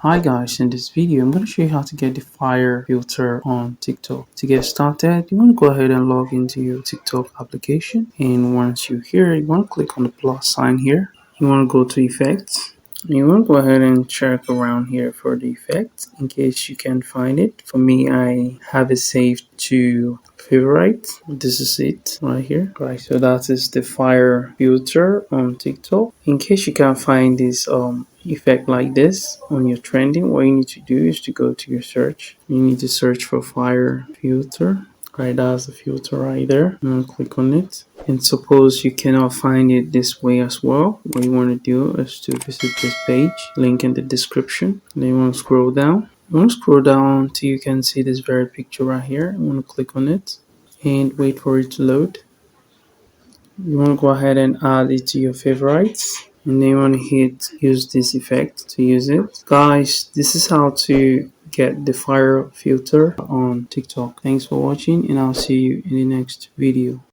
Hi guys, in this video I'm going to show you how to get the fire filter on TikTok. To get started, you want to go ahead and log into your TikTok application, and once you're here, you want to click on the plus sign here. You want to go to effects. You want to go ahead and check around here for the effect in case you can find it. For me, I have it saved to favorite. This is it right here. Right, so that is the fire filter on TikTok. In case you can't find this effect like this on your trending, what you need to do is to go to your search. You need to search for fire filter. Right, that's the filter right there. I'm gonna click on it. And suppose you cannot find it this way as well. What you want to do is to visit this page, link in the description. Then you want to scroll down. You want to scroll down till you can see this very picture right here. You want to click on it and wait for it to load. You want to go ahead and add it to your favorites, and then you want to hit use this effect to use it. Guys, this is how to get the fire filter on TikTok. Thanks for watching, and I'll see you in the next video.